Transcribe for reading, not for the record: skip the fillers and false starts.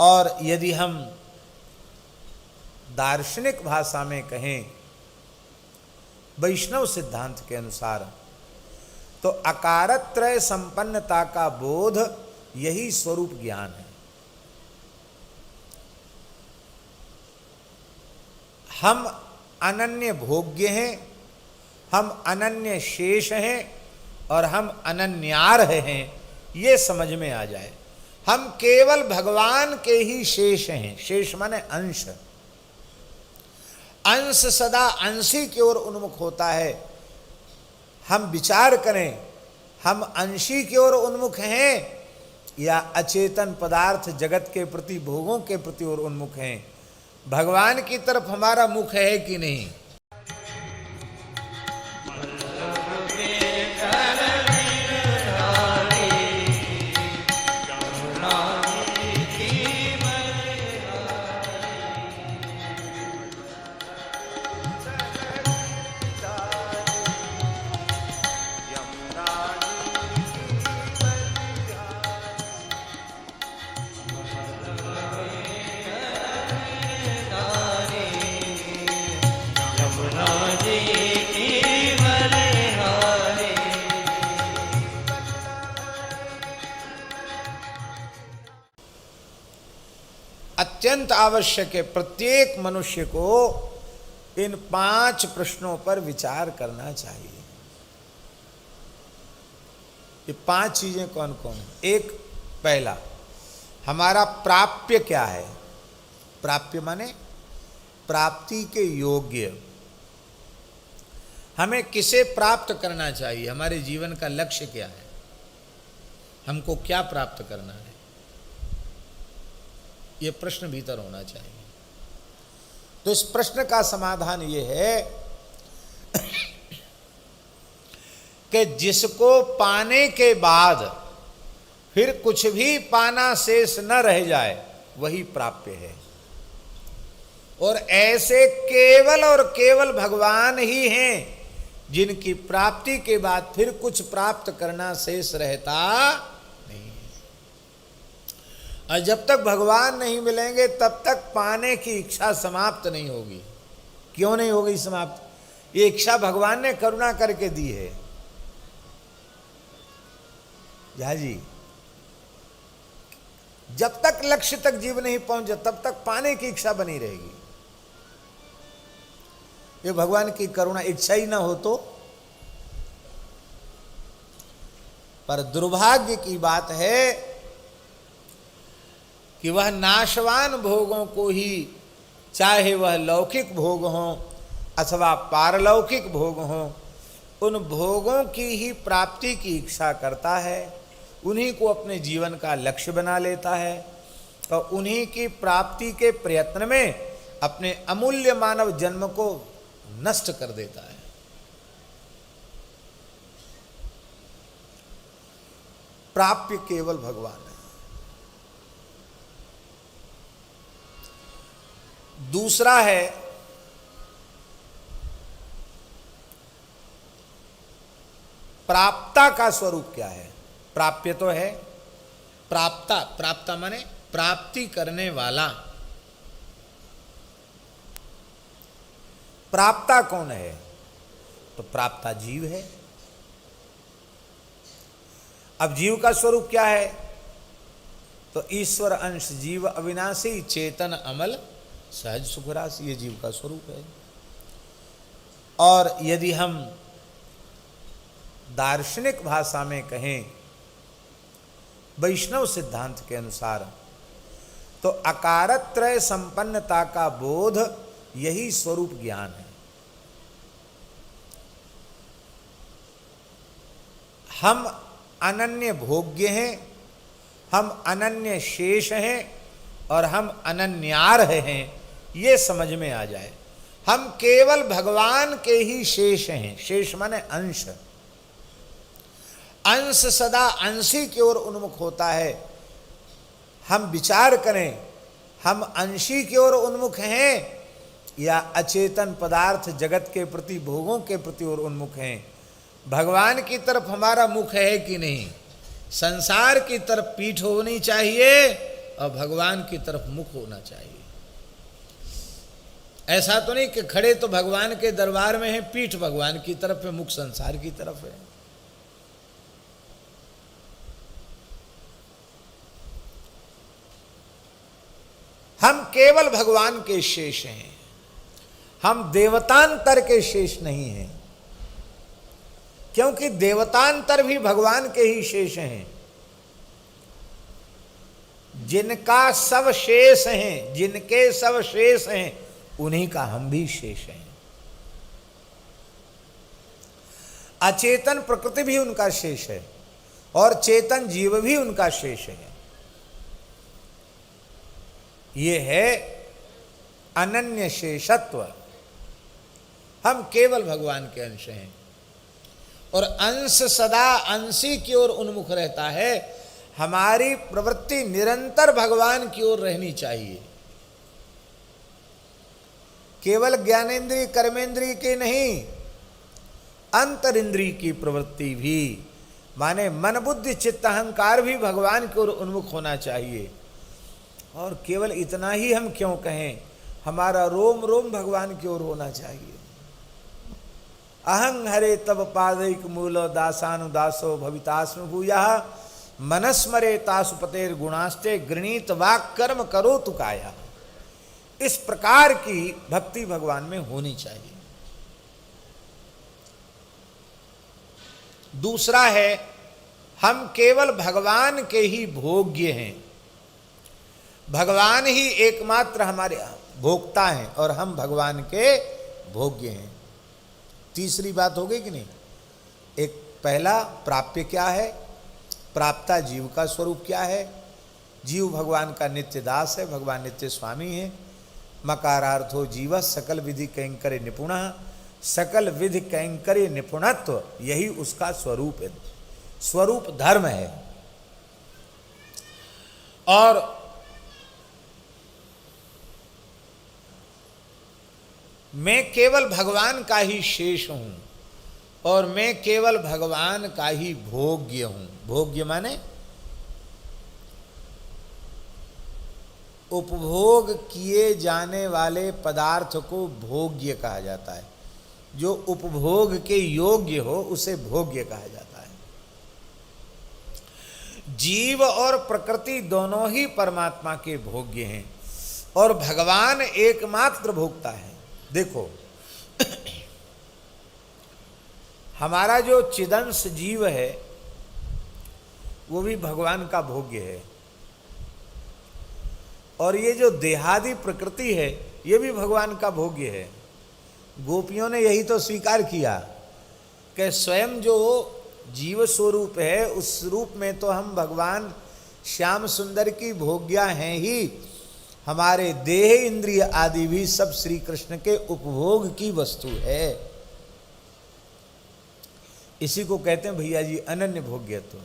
और यदि हम दार्शनिक भाषा में कहें, वैष्णव सिद्धांत के अनुसार, तो अकारत्रय संपन्नता का बोध यही स्वरूप ज्ञान है। हम अनन्य भोग्य हैं, हम अनन्य शेष हैं और हम अनन्यार्ह हैं, ये समझ में आ जाए। हम केवल भगवान के ही शेष हैं। शेष माने अंश। अंश सदा अंशी की ओर उन्मुख होता है। हम विचार करें, हम अंशी की ओर उन्मुख हैं या अचेतन पदार्थ जगत के प्रति, भोगों के प्रति ओर उन्मुख हैं। भगवान की तरफ हमारा मुख है कि नहीं? अत्यंत आवश्यक है प्रत्येक मनुष्य को इन 5 प्रश्नों पर विचार करना चाहिए। ये 5 चीजें कौन कौन है? एक, पहला, हमारा प्राप्य क्या है? प्राप्य माने प्राप्ति के योग्य। हमें किसे प्राप्त करना चाहिए? हमारे जीवन का लक्ष्य क्या है? हमको क्या प्राप्त करना है? ये प्रश्न भीतर होना चाहिए। तो इस प्रश्न का समाधान ये है कि जिसको पाने के बाद फिर कुछ भी पाना शेष न रह जाए, वही प्राप्य है। और ऐसे केवल और केवल भगवान ही हैं जिनकी प्राप्ति के बाद फिर कुछ प्राप्त करना शेष रहता नहीं। और जब तक भगवान नहीं मिलेंगे तब तक पाने की इच्छा समाप्त नहीं होगी। क्यों नहीं होगी समाप्त? ये इच्छा भगवान ने करुणा करके दी है। जा जी, जब तक लक्ष्य तक जीव नहीं पहुंचे तब तक पाने की इच्छा बनी रहेगी। ये भगवान की करुणा, इच्छा ही ना हो तो। पर दुर्भाग्य की बात है कि वह नाशवान भोगों को ही, चाहे वह लौकिक भोग हों अथवा पारलौकिक भोग हों, उन भोगों की ही प्राप्ति की इच्छा करता है, उन्हीं को अपने जीवन का लक्ष्य बना लेता है और उन्हीं की प्राप्ति के प्रयत्न में अपने अमूल्य मानव जन्म को नष्ट कर देता है। प्राप्य केवल भगवान है। दूसरा है प्राप्ता का स्वरूप क्या है? प्राप्य तो है, प्राप्ता, प्राप्ता माने प्राप्ति करने वाला। प्राप्ता कौन है? तो प्राप्ता जीव है। अब जीव का स्वरूप क्या है? तो ईश्वर अंश जीव अविनाशी चेतन अमल सहज सुखराशि, ये जीव का स्वरूप है। और यदि हम दार्शनिक भाषा में कहें, वैष्णव सिद्धांत के अनुसार, तो अकारत्रय संपन्नता का बोध यही स्वरूप ज्ञान है। हम अनन्य भोग्य हैं, हम अनन्य शेष हैं और हम अनन्यार्ह हैं, ये समझ में आ जाए। हम केवल भगवान के ही शेष हैं। शेष माने अंश। अंश सदा अंशी की ओर उन्मुख होता है। हम विचार करें, हम अंशी की ओर उन्मुख हैं या अचेतन पदार्थ जगत के प्रति, भोगों के प्रति ओर उन्मुख हैं। भगवान की तरफ हमारा मुख है कि नहीं? संसार की तरफ पीठ होनी चाहिए और भगवान की तरफ मुख होना चाहिए। ऐसा तो नहीं कि खड़े तो भगवान के दरबार में है, पीठ भगवान की तरफ है, मुख संसार की तरफ है। हम केवल भगवान के शेष हैं, हम देवतांतर के शेष नहीं हैं, क्योंकि देवतांतर भी भगवान के ही शेष हैं। जिनका सब शेष हैं, जिनके सब शेष हैं, उन्हीं का हम भी शेष हैं। अचेतन प्रकृति भी उनका शेष है और चेतन जीव भी उनका शेष है। ये है अनन्य शेषत्व। हम केवल भगवान के अंश हैं और अंश सदा अंशी की ओर उन्मुख रहता है। हमारी प्रवृत्ति निरंतर भगवान की ओर रहनी चाहिए, केवल ज्ञानेन्द्रिय कर्मेंद्रिय की नहीं, अंतरिंद्रिय की प्रवृत्ति भी, माने मन बुद्धि चित्त अहंकार भी भगवान की ओर उन्मुख होना चाहिए। और केवल इतना ही हम क्यों कहें, हमारा रोम रोम भगवान की ओर होना चाहिए। अहं हरे तब पादैक मूलो दासानुदासो भवितास्म भूयः मनस्मरे तासुपतेर गुणास्ते गृणीत वाक् कर्म करो तुकाया। इस प्रकार की भक्ति भगवान में होनी चाहिए। दूसरा है, हम केवल भगवान के ही भोग्य हैं, भगवान ही एकमात्र हमारे भोक्ता हैं और हम भगवान के भोग्य हैं। तीसरी बात हो गई कि नहीं? एक पहला प्राप्य क्या है, प्राप्ता जीव का स्वरूप क्या है। जीव भगवान का नित्य दास है, भगवान नित्य स्वामी है। मकारार्थो जीव सकल विधि कैंकर्य निपुण, सकल विधि कैंकर्य निपुणत्व यही उसका स्वरूप है, स्वरूप धर्म है। और मैं केवल भगवान का ही शेष हूं और मैं केवल भगवान का ही भोग्य हूं। भोग्य माने उपभोग किए जाने वाले पदार्थ को भोग्य कहा जाता है। जो उपभोग के योग्य हो उसे भोग्य कहा जाता है। जीव और प्रकृति दोनों ही परमात्मा के भोग्य हैं और भगवान एकमात्र भोक्ता है। देखो, हमारा जो चिदंश जीव है वो भी भगवान का भोग्य है और ये जो देहादि प्रकृति है ये भी भगवान का भोग्य है। गोपियों ने यही तो स्वीकार किया कि स्वयं जो जीव स्वरूप है उस रूप में तो हम भगवान श्याम सुंदर की भोग्या हैं ही, हमारे देह इंद्रिय आदि भी सब श्री कृष्ण के उपभोग की वस्तु है। इसी को कहते हैं भैया जी अनन्य भोग्यत्व।